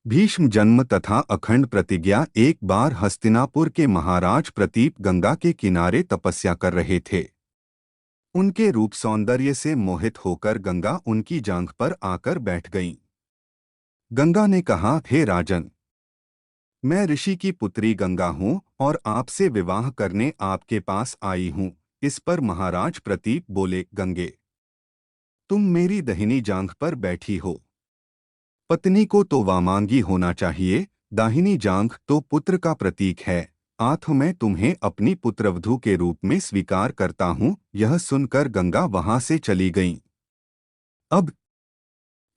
भीष्म जन्म तथा अखंड प्रतिज्ञा। एक बार हस्तिनापुर के महाराज प्रतीप गंगा के किनारे तपस्या कर रहे थे। उनके रूप सौंदर्य से मोहित होकर गंगा उनकी जांघ पर आकर बैठ गईं। गंगा ने कहा, हे राजन, मैं ऋषि की पुत्री गंगा हूँ और आपसे विवाह करने आपके पास आई हूँ। इस पर महाराज प्रतीप बोले, गंगे, तुम मेरी दाहिनी जांघ पर बैठी हो। पत्नी को तो वामांगी होना चाहिए, दाहिनी जांघ तो पुत्र का प्रतीक है। आठ मैं तुम्हें अपनी पुत्रवधू के रूप में स्वीकार करता हूँ। यह सुनकर गंगा वहां से चली गईं। अब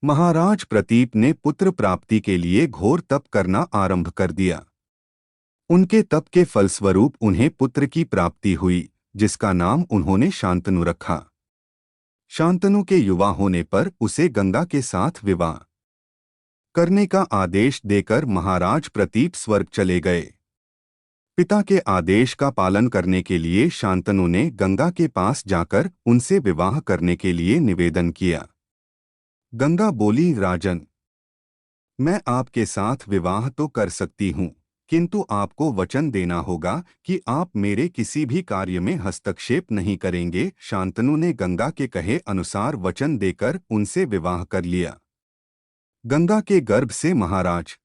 महाराज प्रतीप ने पुत्र प्राप्ति के लिए घोर तप करना आरंभ कर दिया। उनके तप के फलस्वरूप उन्हें पुत्र की प्राप्ति हुई, जिसका नाम उन्होंने शांतनु रखा। शांतनु के युवा होने पर उसे गंगा के साथ विवाह करने का आदेश देकर महाराज प्रतीप स्वर्ग चले गए। पिता के आदेश का पालन करने के लिए शांतनु ने गंगा के पास जाकर उनसे विवाह करने के लिए निवेदन किया। गंगा बोली, राजन, मैं आपके साथ विवाह तो कर सकती हूँ, किंतु आपको वचन देना होगा कि आप मेरे किसी भी कार्य में हस्तक्षेप नहीं करेंगे। शांतनु ने गंगा के कहे अनुसार वचन देकर उनसे विवाह कर लिया। गंगा के गर्भ से महाराज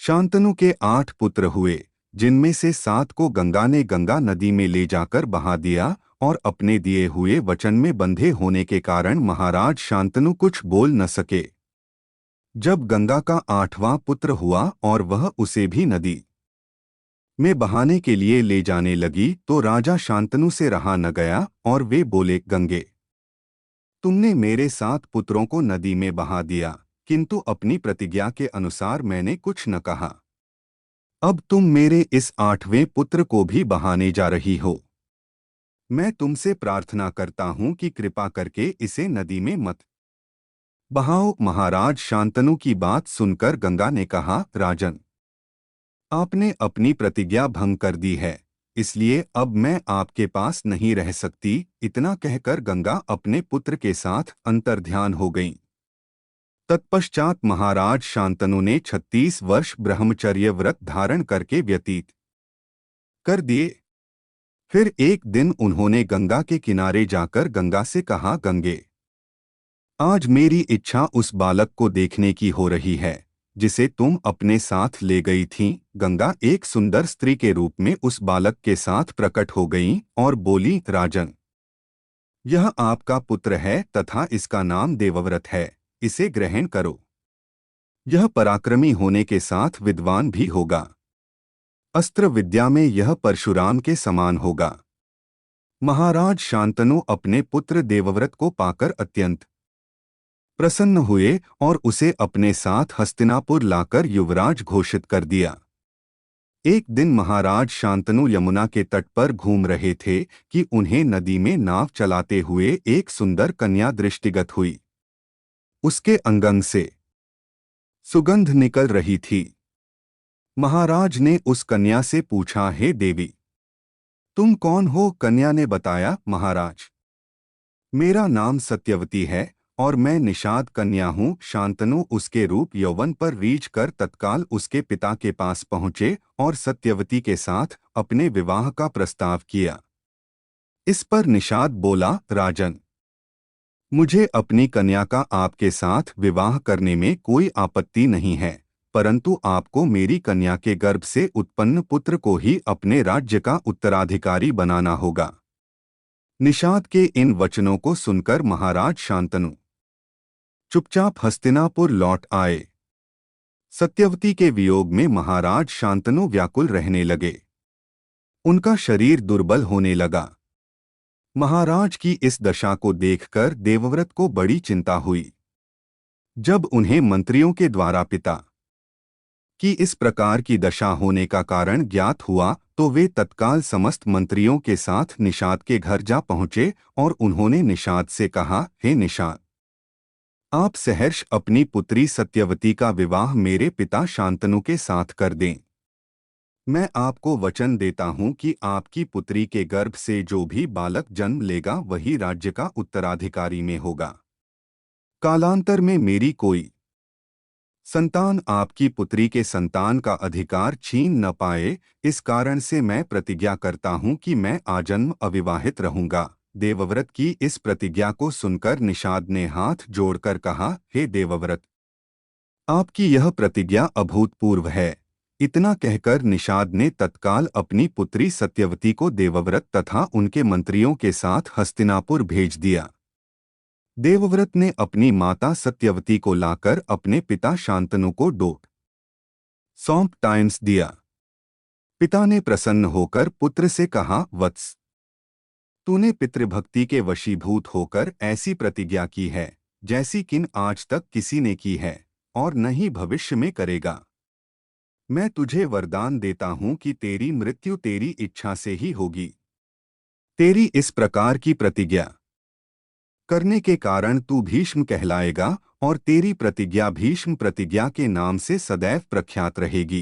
शांतनु के 8 पुत्र हुए, जिनमें से 7 को गंगा ने गंगा नदी में ले जाकर बहा दिया और अपने दिए हुए वचन में बंधे होने के कारण महाराज शांतनु कुछ बोल न सके। जब गंगा का 8वां पुत्र हुआ और वह उसे भी नदी में बहाने के लिए ले जाने लगी तो राजा शांतनु से रहा न गया और वे बोले, गंगे, तुमने मेरे 7 पुत्रों को नदी में बहा दिया, किंतु अपनी प्रतिज्ञा के अनुसार मैंने कुछ न कहा। अब तुम मेरे इस 8वें पुत्र को भी बहाने जा रही हो। मैं तुमसे प्रार्थना करता हूं कि कृपा करके इसे नदी में मत बहाओ। महाराज शांतनु की बात सुनकर गंगा ने कहा, राजन, आपने अपनी प्रतिज्ञा भंग कर दी है, इसलिए अब मैं आपके पास नहीं रह सकती। इतना कहकर गंगा अपने पुत्र के साथ अंतर्ध्यान हो गईं। तत्पश्चात महाराज शांतनु ने 36 वर्ष ब्रह्मचर्य व्रत धारण करके व्यतीत कर दिए। फिर एक दिन उन्होंने गंगा के किनारे जाकर गंगा से कहा, गंगे, आज मेरी इच्छा उस बालक को देखने की हो रही है जिसे तुम अपने साथ ले गई थीं। गंगा एक सुंदर स्त्री के रूप में उस बालक के साथ प्रकट हो गईं और बोली, राजन, यह आपका पुत्र है तथा इसका नाम देवव्रत है। इसे ग्रहण करो। यह पराक्रमी होने के साथ विद्वान भी होगा। अस्त्र विद्या में यह परशुराम के समान होगा। महाराज शांतनु अपने पुत्र देवव्रत को पाकर अत्यंत प्रसन्न हुए और उसे अपने साथ हस्तिनापुर लाकर युवराज घोषित कर दिया। एक दिन महाराज शांतनु यमुना के तट पर घूम रहे थे कि उन्हें नदी में नाव चलाते हुए एक सुंदर कन्या दृष्टिगत हुई। उसके अंगंग से सुगंध निकल रही थी। महाराज ने उस कन्या से पूछा, हे देवी, तुम कौन हो? कन्या ने बताया, महाराज, मेरा नाम सत्यवती है और मैं निषाद कन्या हूँ। शांतनु उसके रूप यौवन पर रीझ कर तत्काल उसके पिता के पास पहुँचे और सत्यवती के साथ अपने विवाह का प्रस्ताव किया। इस पर निषाद बोला, राजन, मुझे अपनी कन्या का आपके साथ विवाह करने में कोई आपत्ति नहीं है, परंतु आपको मेरी कन्या के गर्भ से उत्पन्न पुत्र को ही अपने राज्य का उत्तराधिकारी बनाना होगा। निषाद के इन वचनों को सुनकर महाराज शांतनु चुपचाप हस्तिनापुर लौट आए। सत्यवती के वियोग में महाराज शांतनु व्याकुल रहने लगे। उनका शरीर दुर्बल होने लगा। महाराज की इस दशा को देखकर देवव्रत को बड़ी चिंता हुई। जब उन्हें मंत्रियों के द्वारा पिता की इस प्रकार की दशा होने का कारण ज्ञात हुआ तो वे तत्काल समस्त मंत्रियों के साथ निषाद के घर जा पहुंचे और उन्होंने निषाद से कहा, हे निषाद, आप सहर्ष अपनी पुत्री सत्यवती का विवाह मेरे पिता शांतनु के साथ कर दें। मैं आपको वचन देता हूं कि आपकी पुत्री के गर्भ से जो भी बालक जन्म लेगा वही राज्य का उत्तराधिकारी में होगा। कालांतर में मेरी कोई संतान आपकी पुत्री के संतान का अधिकार छीन न पाए, इस कारण से मैं प्रतिज्ञा करता हूँ कि मैं आजन्म अविवाहित रहूंगा। देवव्रत की इस प्रतिज्ञा को सुनकर निषाद ने हाथ जोड़कर कहा, हे देवव्रत, आपकी यह प्रतिज्ञा अभूतपूर्व है। इतना कहकर निषाद ने तत्काल अपनी पुत्री सत्यवती को देवव्रत तथा उनके मंत्रियों के साथ हस्तिनापुर भेज दिया। देवव्रत ने अपनी माता सत्यवती को लाकर अपने पिता शांतनु को डोट सौंप टाइम्स दिया। पिता ने प्रसन्न होकर पुत्र से कहा, वत्स, तूने पितृभक्ति के वशीभूत होकर ऐसी प्रतिज्ञा की है जैसी किन आज तक किसी ने की है और न ही भविष्य में करेगा। मैं तुझे वरदान देता हूँ कि तेरी मृत्यु तेरी इच्छा से ही होगी। तेरी इस प्रकार की प्रतिज्ञा करने के कारण तू भीष्म कहलाएगा और तेरी प्रतिज्ञा भीष्म प्रतिज्ञा के नाम से सदैव प्रख्यात रहेगी।